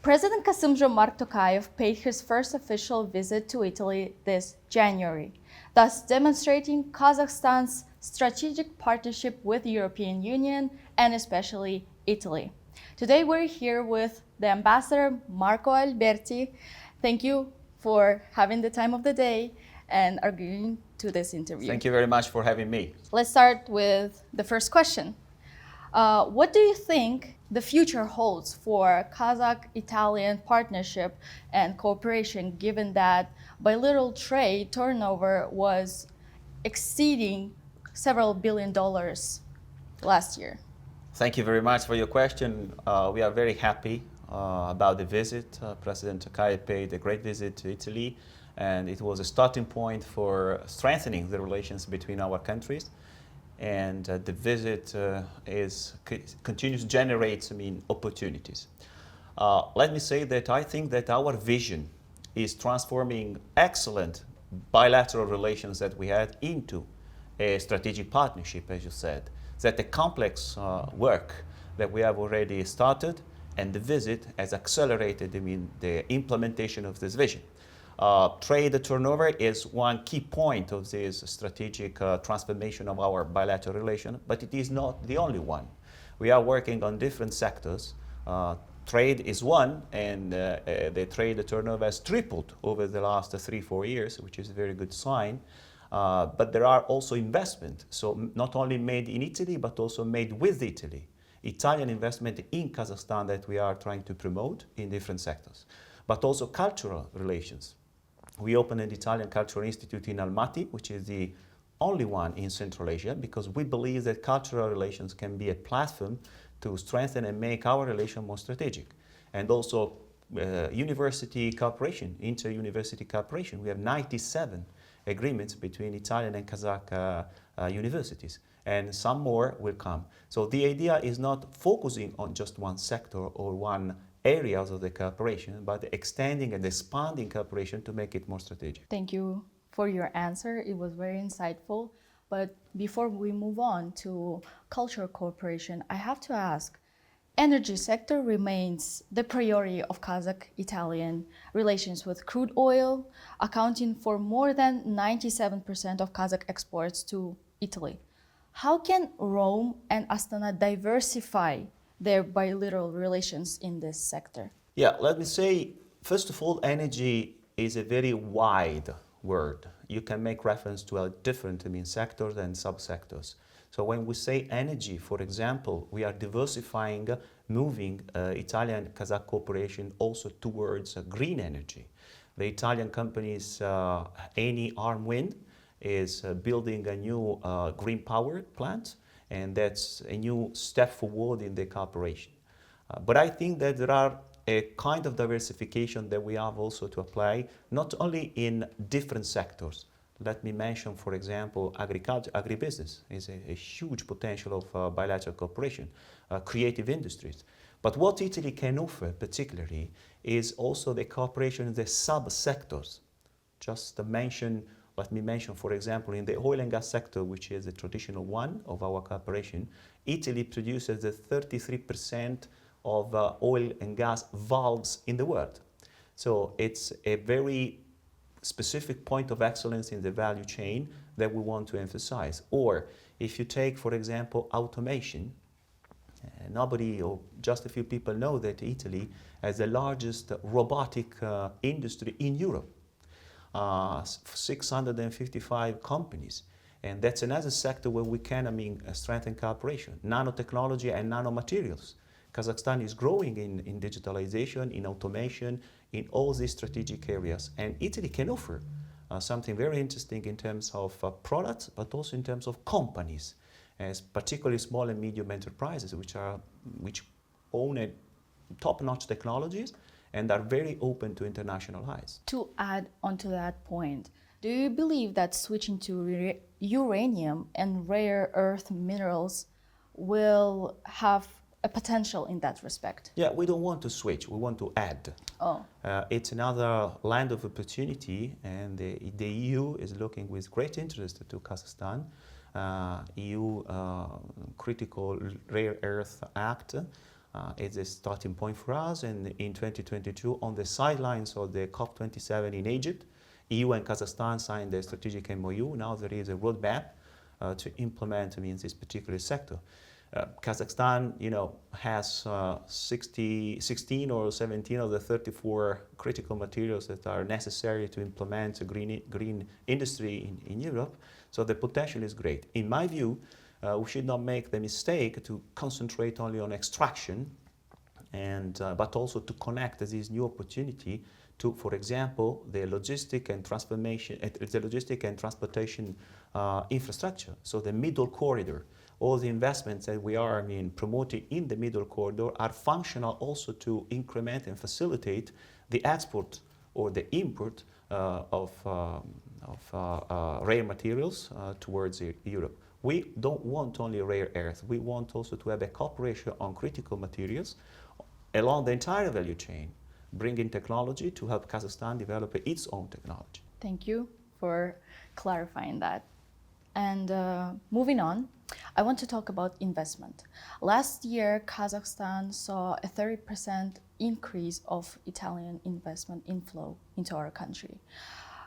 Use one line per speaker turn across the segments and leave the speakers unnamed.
President Kasym-Jomart Tokayev paid his first official visit to Italy this January, thus demonstrating Kazakhstan's strategic partnership with the European Union and especially Italy. Today we're here with the Ambassador Marco Alberti. Thank you for having the time of the day and agreeing to this interview.
Thank you very much for having me.
Let's start with the first question. What do you think the future holds for Kazakh-Italian partnership and cooperation, given that bilateral trade turnover was exceeding several $billion last year?
Thank you very much for your question. We are very happy about the visit. President Tokayev paid a great visit to Italy, and it was a starting point for strengthening the relations between our countries. And the visit continues to generate opportunities. Let me say that I think that our vision is transforming excellent bilateral relations that we had into a strategic partnership, as you said. That the complex work that we have already started, and the visit has accelerated the implementation of this vision. Trade turnover is one key point of this strategic transformation of our bilateral relation, but it is not the only one. We are working on different sectors. Trade is one, and the trade turnover has tripled over the last 3-4 years, which is a very good sign. But there are also investment, so not only made in Italy, but also made with Italy. Italian investment in Kazakhstan that we are trying to promote in different sectors. But also cultural relations. We opened an Italian Cultural Institute in Almaty, which is the only one in Central Asia, because we believe that cultural relations can be a platform to strengthen and make our relation more strategic. And also university cooperation, inter-university cooperation. We have 97 agreements between Italian and Kazakh universities, and some more will come. So the idea is not focusing on just one sector or one areas of the cooperation, but extending and expanding cooperation to make it more strategic.
Thank you for your answer. It was very insightful. But before we move on to cultural cooperation, I have to ask, energy sector remains the priority of Kazakh-Italian relations, with crude oil accounting for more than 97% of Kazakh exports to Italy. How can Rome and Astana diversify their bilateral relations in this sector?
Yeah, let me say, first of all, energy is a very wide word. You can make reference to different sectors and subsectors. So when we say energy, for example, we are diversifying, moving Italian Kazakh cooperation also towards green energy. The Italian companies, Eni Arm Wind, is building a new green power plant, and that's a new step forward in the cooperation. But I think that there are a kind of diversification that we have also to apply, not only in different sectors. Let me mention, for example, agriculture, agribusiness is a huge potential of bilateral cooperation, creative industries. But what Italy can offer particularly is also the cooperation in the sub-sectors. Just to mention, let me mention, for example, in the oil and gas sector, which is the traditional one of our cooperation, Italy produces the 33% of oil and gas valves in the world. So it's a very specific point of excellence in the value chain that we want to emphasize. Or if you take, for example, automation, nobody or just a few people know that Italy has the largest robotic industry in Europe. 655 companies, and that's another sector where we can strengthen cooperation. Nanotechnology and nanomaterials. Kazakhstan is growing in digitalization, in automation, in all these strategic areas, and Italy can offer something very interesting in terms of products, but also in terms of companies, as particularly small and medium enterprises, which own top-notch technologies and are very open to internationalize.
To add onto that point, do you believe that switching to uranium and rare earth minerals will have a potential in that respect?
Yeah, we don't want to switch, we want to add.
Oh.
It's another land of opportunity, and the EU is looking with great interest to Kazakhstan. EU Critical Rare Earth Act It's a starting point for us. And in 2022, on the sidelines of the COP27 in Egypt, EU and Kazakhstan signed a strategic MOU. Now there is a roadmap to implement this particular sector. Kazakhstan, has 16 or 17 of the 34 critical materials that are necessary to implement a green industry in Europe. So the potential is great. In my view, we should not make the mistake to concentrate only on extraction, but also to connect this new opportunity to, for example, the logistic and transportation infrastructure. So the middle corridor, all the investments that we are promoting in the middle corridor are functional also to increment and facilitate the export or the import of rare materials towards Europe. We don't want only rare earth. We want also to have a cooperation on critical materials along the entire value chain, bringing technology to help Kazakhstan develop its own technology.
Thank you for clarifying that. And moving on, I want to talk about investment. Last year, Kazakhstan saw a 30% increase of Italian investment inflow into our country.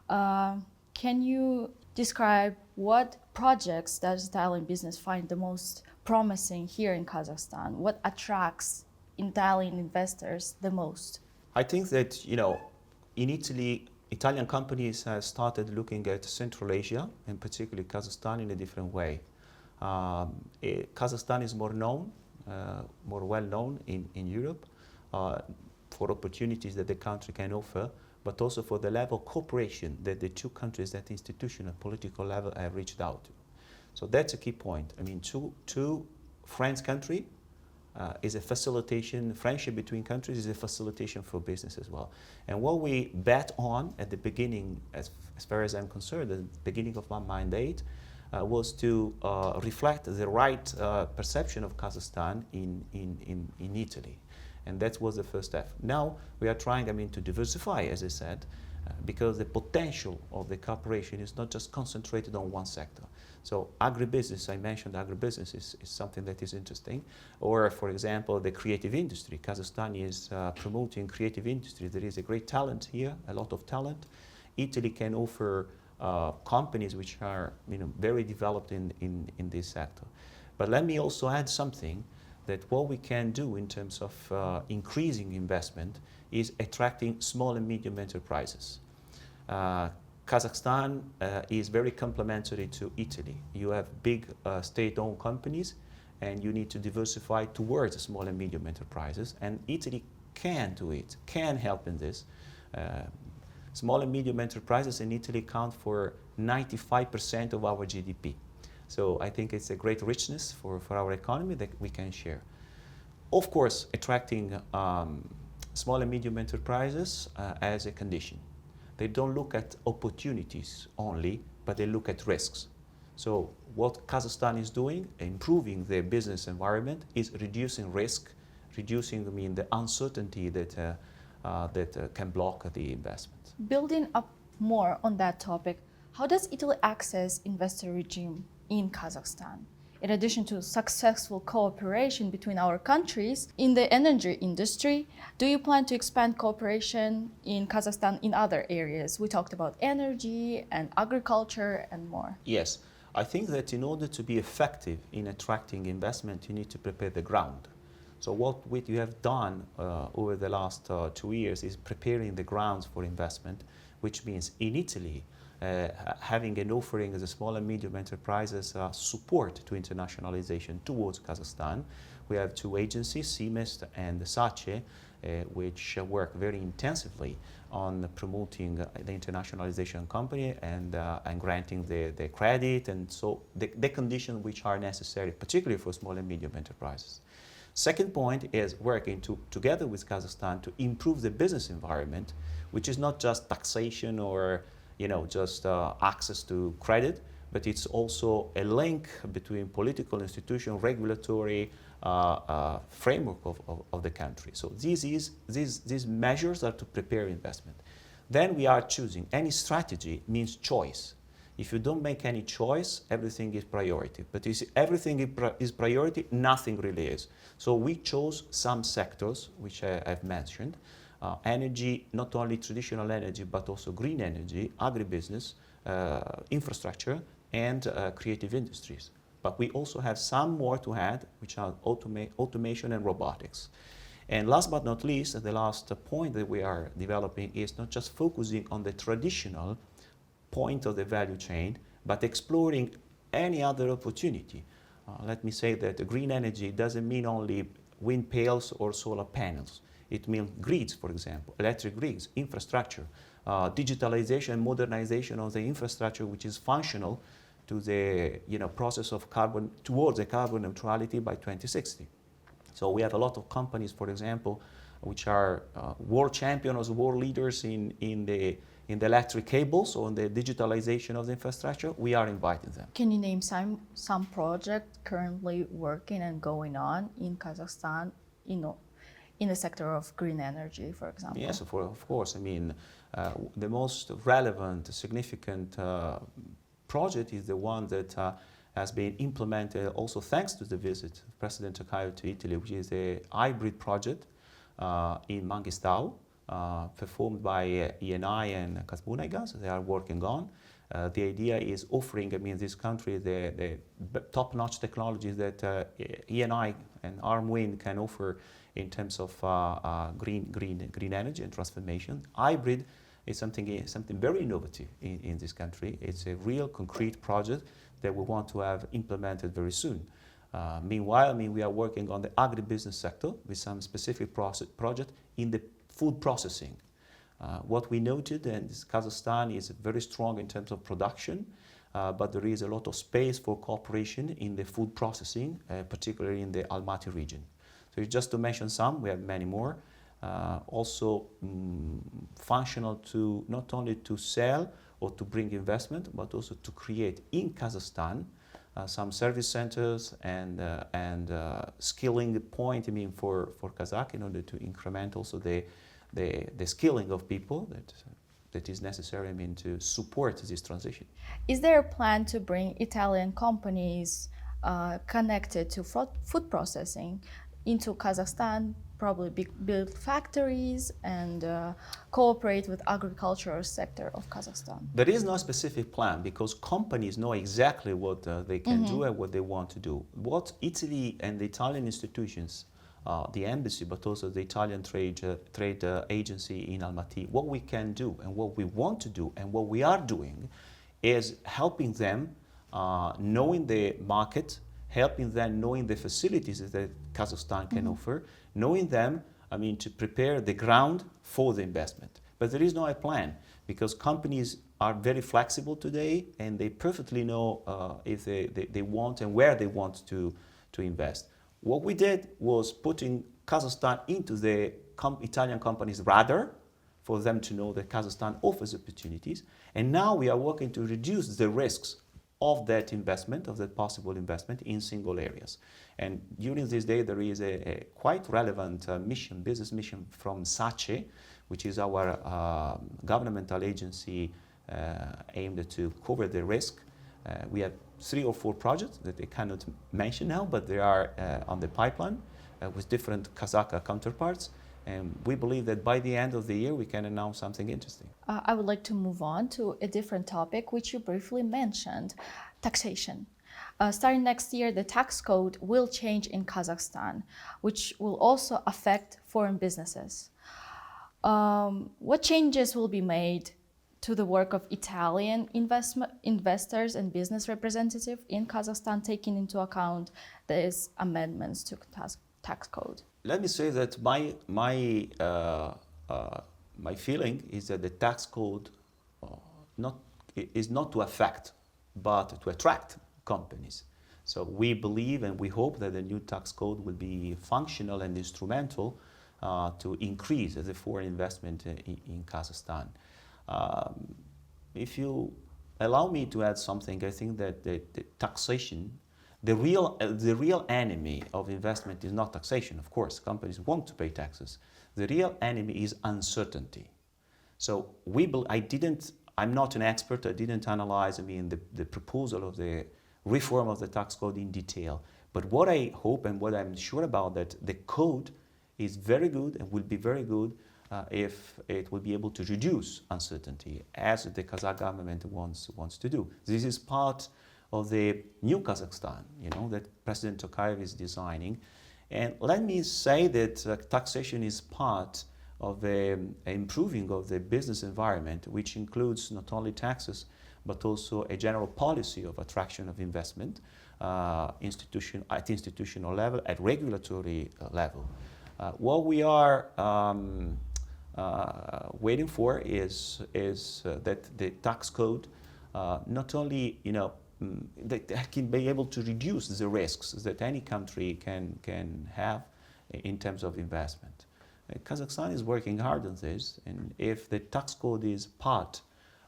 Can you describe what projects does Italian business find the most promising here in Kazakhstan? What attracts Italian investors the most?
I think that, in Italy, Italian companies have started looking at Central Asia, and particularly Kazakhstan, in a different way. Kazakhstan is more well known in Europe for opportunities that the country can offer, but also for the level of cooperation that the two countries at institutional and political level have reached out to. So that's a key point. Two friends country is a facilitation, friendship between countries is a facilitation for business as well. And what we bet on at the beginning, as far as I'm concerned, at the beginning of my mandate, was to reflect the right perception of Kazakhstan in Italy. And that was the first step. Now we are trying, to diversify, as I said, because the potential of the cooperation is not just concentrated on one sector. So agribusiness, I mentioned agribusiness is something that is interesting. Or, for example, the creative industry. Kazakhstan is promoting creative industry. There is a great talent here, a lot of talent. Italy can offer companies which are very developed in this sector. But let me also add something, that what we can do in terms of increasing investment is attracting small and medium enterprises. Kazakhstan is very complementary to Italy. You have big state-owned companies, and you need to diversify towards small and medium enterprises, and Italy can do it, can help in this. Small and medium enterprises in Italy account for 95% of our GDP. So I think it's a great richness for our economy that we can share. Of course, attracting small and medium enterprises as a condition. They don't look at opportunities only, but they look at risks. So what Kazakhstan is doing, improving their business environment, is reducing risk, reducing the uncertainty that can block the investment.
Building up more on that topic, how does Italy access investor regime in Kazakhstan? In addition to successful cooperation between our countries in the energy industry, do you plan to expand cooperation in Kazakhstan in other areas? We talked about energy and agriculture and more.
Yes, I think that in order to be effective in attracting investment, you need to prepare the ground. So what we have done over the last 2 years is preparing the grounds for investment, which means in Italy, having an offering as a small and medium enterprises support to internationalization towards Kazakhstan. We have two agencies, CIMEST and SACE, which work very intensively on promoting the internationalization company and granting the credit and so the conditions which are necessary, particularly for small and medium enterprises. Second point is working together with Kazakhstan to improve the business environment, which is not just taxation or just access to credit, but it's also a link between political institution, regulatory framework of the country. So these measures are to prepare investment. Then we are choosing. Any strategy means choice. If you don't make any choice, everything is priority. But you see, everything is priority, nothing really is. So we chose some sectors, which I've mentioned. Energy, not only traditional energy, but also green energy, agribusiness, infrastructure, and creative industries. But we also have some more to add, which are automation and robotics. And last but not least, the last point that we are developing is not just focusing on the traditional point of the value chain, but exploring any other opportunity. Let me say that green energy doesn't mean only wind pails or solar panels. It means grids, for example, electric grids, infrastructure, digitalization and modernization of the infrastructure, which is functional to the process of carbon towards the carbon neutrality by 2060. So we have a lot of companies, for example, which are world champions, world leaders in the electric cables or in the digitalization of the infrastructure. We are inviting them.
Can you name some project currently working and going on in Kazakhstan, in the sector of green energy, for example?
Yes, of course. I mean, the most relevant, significant project is the one that has been implemented also thanks to the visit of President Tokayev to Italy, which is a hybrid project in Mangistau, performed by ENI and Kasym-Jomart. They are working on. The idea is offering, this country, the top-notch technologies that ENI and Armwind can offer in terms of green energy and transformation. Hybrid is something very innovative in this country. It's a real concrete project that we want to have implemented very soon. Meanwhile, we are working on the agribusiness sector with some specific project in the food processing. What we noted, and Kazakhstan is very strong in terms of production, but there is a lot of space for cooperation in the food processing, particularly in the Almaty region. So just to mention some, we have many more. Also functional to not only to sell or to bring investment, but also to create in Kazakhstan some service centers and skilling point, for Kazakh in order to increment also the skilling of people that is necessary, to support this transition.
Is there a plan to bring Italian companies connected to food processing into Kazakhstan, probably build factories and cooperate with agricultural sector of Kazakhstan?
There is no specific plan because companies know exactly what they can do and what they want to do. What Italy and the Italian institutions, the embassy, but also the Italian trade agency in Almaty, what we can do and what we want to do and what we are doing is helping them knowing the market, helping them knowing the facilities that Kazakhstan can offer, knowing them, to prepare the ground for the investment. But there is no plan because companies are very flexible today and they perfectly know if they want and where they want to invest. What we did was putting Kazakhstan into the Italian companies' radar for them to know that Kazakhstan offers opportunities. And now we are working to reduce the risks of that investment, of that possible investment in single areas. And during this day, there is a quite relevant business mission from SACE, which is our governmental agency aimed to cover the risk. We have 3 or 4 projects that I cannot mention now, but they are on the pipeline with different Kazakh counterparts. And we believe that by the end of the year, we can announce something interesting.
I would like to move on to a different topic, which you briefly mentioned, taxation. Starting next year, the tax code will change in Kazakhstan, which will also affect foreign businesses. What changes will be made to the work of Italian investors and business representatives in Kazakhstan, taking into account these amendments to tax code?
Let me say that my feeling is that the tax code is not to affect, but to attract companies. So we believe and we hope that the new tax code will be functional and instrumental to increase the foreign investment in Kazakhstan. If you allow me to add something, I think that the taxation, the real enemy of investment is not taxation. Of course, companies want to pay taxes. The real enemy is uncertainty. So I didn't I'm not an expert. I didn't analyze, the proposal of the reform of the tax code in detail. But what I hope and what I'm sure about that the code is very good and will be very good if it will be able to reduce uncertainty, as the Kazakh government wants to do. This is part of the new Kazakhstan, that President Tokayev is designing. And let me say that taxation is part of the improving of the business environment, which includes not only taxes, but also a general policy of attraction of investment at institutional level, at regulatory level. What we are waiting for is that the tax code not only that can be able to reduce the risks that any country can have in terms of investment. Kazakhstan is working hard on this, and if the tax code is part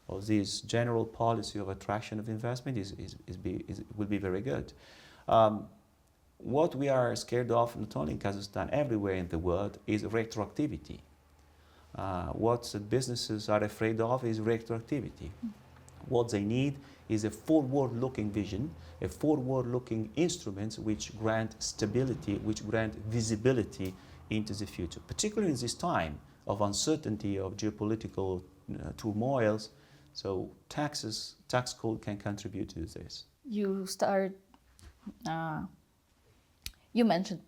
of this general policy of attraction of investment, will be very good. What we are scared of, not only in Kazakhstan, everywhere in the world, is retroactivity. What businesses are afraid of is retroactivity. What they need is a forward-looking vision, a forward-looking instruments which grant stability, which grant visibility into the future, particularly in this time of uncertainty, of geopolitical turmoils. So tax code can contribute to this.
You mentioned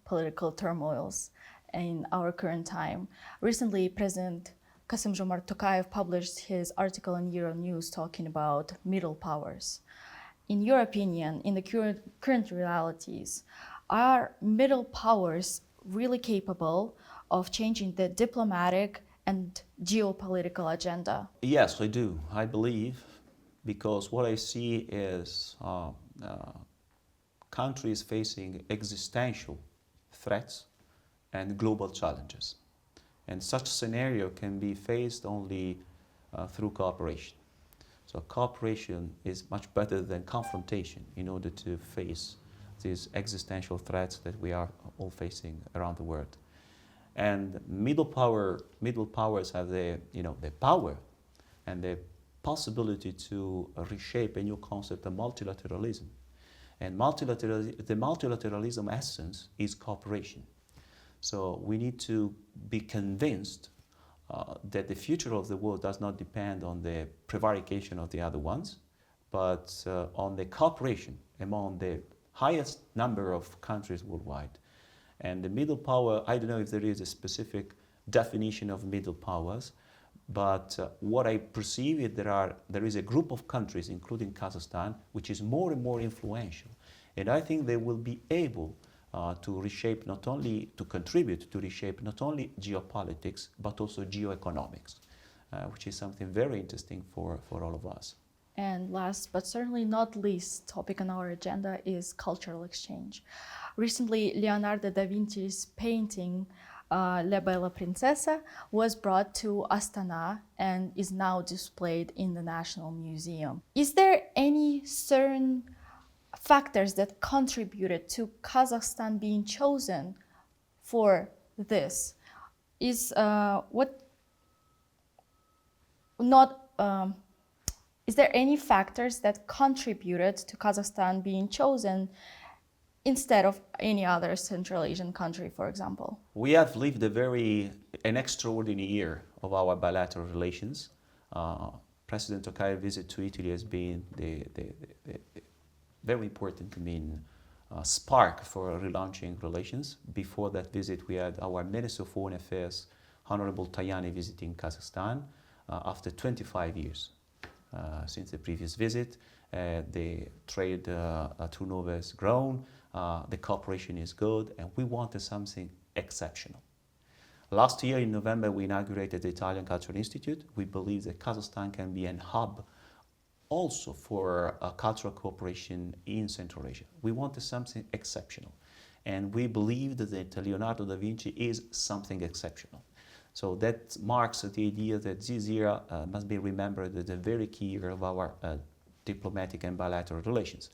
political turmoils in our current time. Recently, President Kasym-Jomart Tokayev published his article in Euronews talking about middle powers. In your opinion, in the current realities, are middle powers really capable of changing the diplomatic and geopolitical agenda?
Yes, I do. I believe, because what I see is countries facing existential threats and global challenges. And such scenario can be faced only through cooperation. So cooperation is much better than confrontation in order to face these existential threats that we are all facing around the world. And middle powers have the power and the possibility to reshape a new concept of multilateralism. And the multilateralism essence is cooperation. So we need to be convinced that the future of the world does not depend on the prevarication of the other ones, but on the cooperation among the highest number of countries worldwide. And the middle power, I don't know if there is a specific definition of middle powers, but what I perceive is there is a group of countries, including Kazakhstan, which is more and more influential. And I think they will be able to contribute to reshape not only geopolitics, but also geoeconomics, which is something very interesting for all of us.
And last but certainly not least topic on our agenda is cultural exchange. Recently, Leonardo da Vinci's painting, La Bella Princesa, was brought to Astana and is now displayed in the National Museum. Is there any certain factors that contributed to Kazakhstan being chosen for this? Is there any factors that contributed to Kazakhstan being chosen instead of any other Central Asian country, for example?
We have lived an extraordinary year of our bilateral relations. President Tokayev's visit to Italy has been the very important, spark for relaunching relations. Before that visit, we had our Minister of Foreign Affairs, Honorable Tajani, visiting Kazakhstan after 25 years. Since the previous visit, the trade turnover has grown, the cooperation is good, and we wanted something exceptional. Last year in November, we inaugurated the Italian Cultural Institute. We believe that Kazakhstan can be a hub also for cultural cooperation in Central Asia. We wanted something exceptional, and we believe that Leonardo da Vinci is something exceptional. So that marks the idea that this year must be remembered as a very key year of our diplomatic and bilateral relations.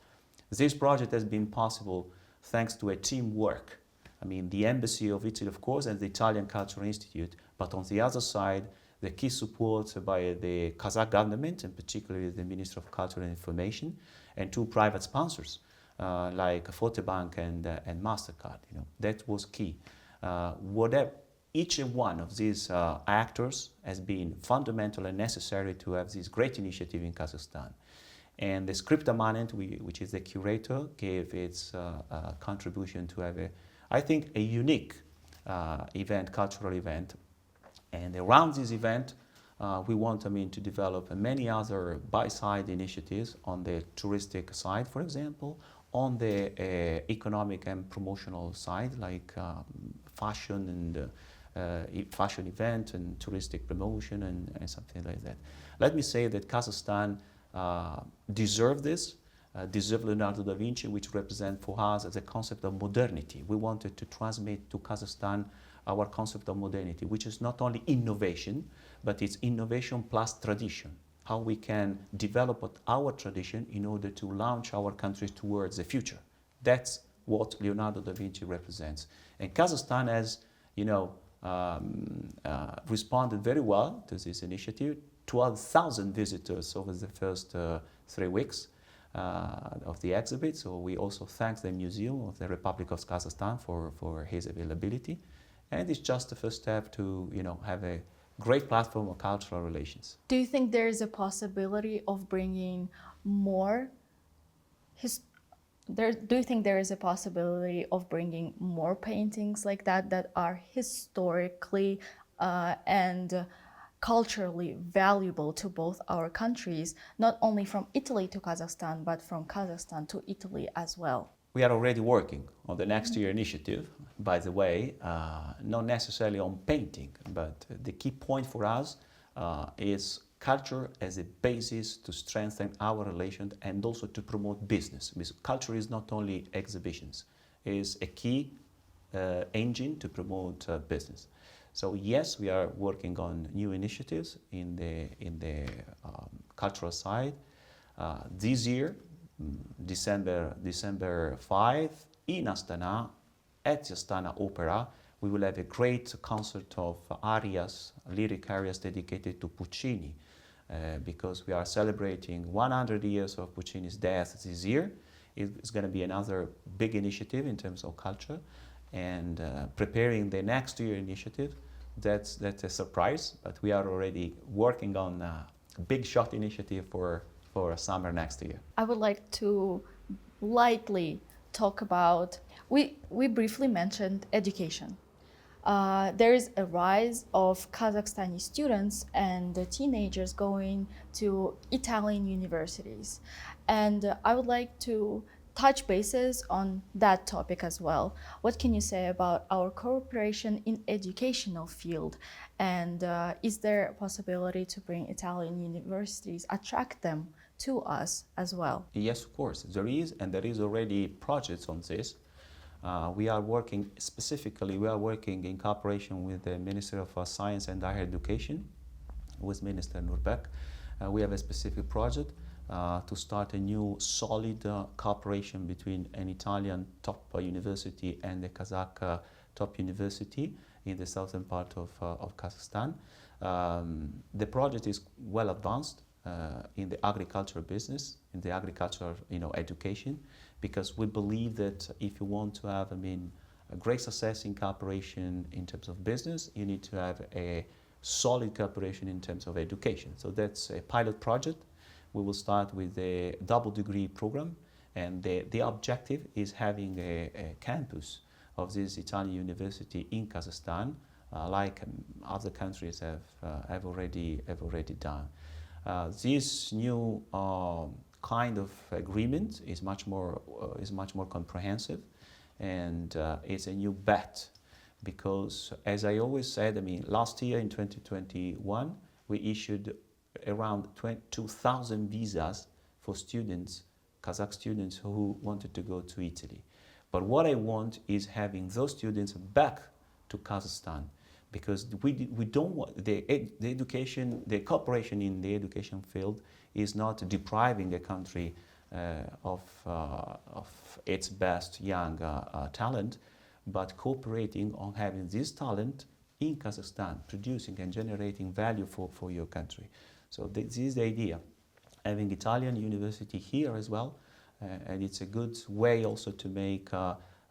This project has been possible thanks to a teamwork. The Embassy of Italy, of course, and the Italian Cultural Institute, but on the other side, the key support by the Kazakh government, and particularly the Minister of Culture and Information, and two private sponsors like Fotobank and MasterCard. That was key. Whatever each one of these actors has been fundamental and necessary to have this great initiative in Kazakhstan. And the Scriptamanent, which is the curator, gave its contribution to have I think, a unique event, cultural event. And around this event, we want, to develop many other buy-side initiatives on the touristic side, for example, on the economic and promotional side, like fashion and fashion event and touristic promotion and something like that. Let me say that Kazakhstan deserves this. Deserve Leonardo da Vinci, which represents for us the concept of modernity. We wanted to transmit to Kazakhstan our concept of modernity, which is not only innovation, but it's innovation plus tradition. How we can develop our tradition in order to launch our countries towards the future. That's what Leonardo da Vinci represents. And Kazakhstan has, responded very well to this initiative. 12,000 visitors over the first 3 weeks. Of the exhibit, so we also thank the Museum of the Republic of Kazakhstan for his availability, and it's just the first step to have a great platform of cultural relations.
Do you think there is a possibility of bringing more? Do you think there is a possibility of bringing more paintings like that are historically and culturally valuable to both our countries, not only from Italy to Kazakhstan, but from Kazakhstan to Italy as well?
We are already working on the next year initiative, by the way, not necessarily on painting, but the key point for us is culture as a basis to strengthen our relations and also to promote business. Because culture is not only exhibitions, it is a key engine to promote business. So yes, we are working on new initiatives in the cultural side. This year, December 5, in Astana, at the Astana Opera, we will have a great concert of arias, lyric arias dedicated to Puccini, because we are celebrating 100 years of Puccini's death this year. It's going to be another big initiative in terms of culture, and preparing the next year initiative. That's a surprise, but we are already working on a big shot initiative for summer next year.
I would like to lightly talk about, we briefly mentioned education. There is a rise of Kazakhstani students and teenagers going to Italian universities. And I would like to touch bases on that topic as well. What can you say about our cooperation in educational field? And is there a possibility to bring Italian universities, attract them to us as well?
Yes, of course, there is, and there is already projects on this. We are working in cooperation with the Minister of Science and Higher Education, with Minister Nurbek. We have a specific project to start a new solid cooperation between an Italian top university and the Kazakh top university in the southern part of Kazakhstan. The project is well advanced in the agriculture business, in the agricultural education, because we believe that if you want to have a great success in cooperation in terms of business, you need to have a solid cooperation in terms of education. So that's a pilot project. We will start with a double degree program, and the objective is having a campus of this Italian university in Kazakhstan, like other countries have already done. This new kind of agreement is much more comprehensive, and it's a new bet, because as I always said, last year in 2021 we issued around 2,000 visas for students, Kazakh students who wanted to go to Italy. But what I want is having those students back to Kazakhstan, because we don't want the education, the cooperation in the education field is not depriving a country of its best young talent, but cooperating on having this talent in Kazakhstan, producing and generating value for your country. So this is the idea. Having Italian university here as well, and it's a good way also to make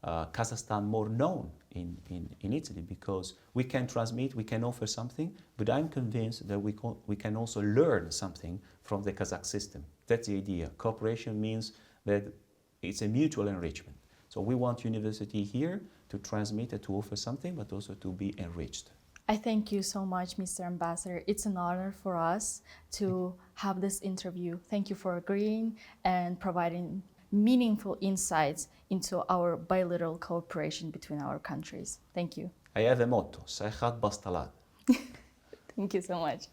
Kazakhstan more known in Italy, because we can transmit, we can offer something, but I'm convinced that we can also learn something from the Kazakh system. That's the idea. Cooperation means that it's a mutual enrichment. So we want university here to transmit and to offer something, but also to be enriched.
I thank you so much, Mr. Ambassador. It's an honor for us to have this interview. Thank you for agreeing and providing meaningful insights into our bilateral cooperation between our countries. Thank you.
I have a motto, Sayhat Bastalat.
Thank you so much.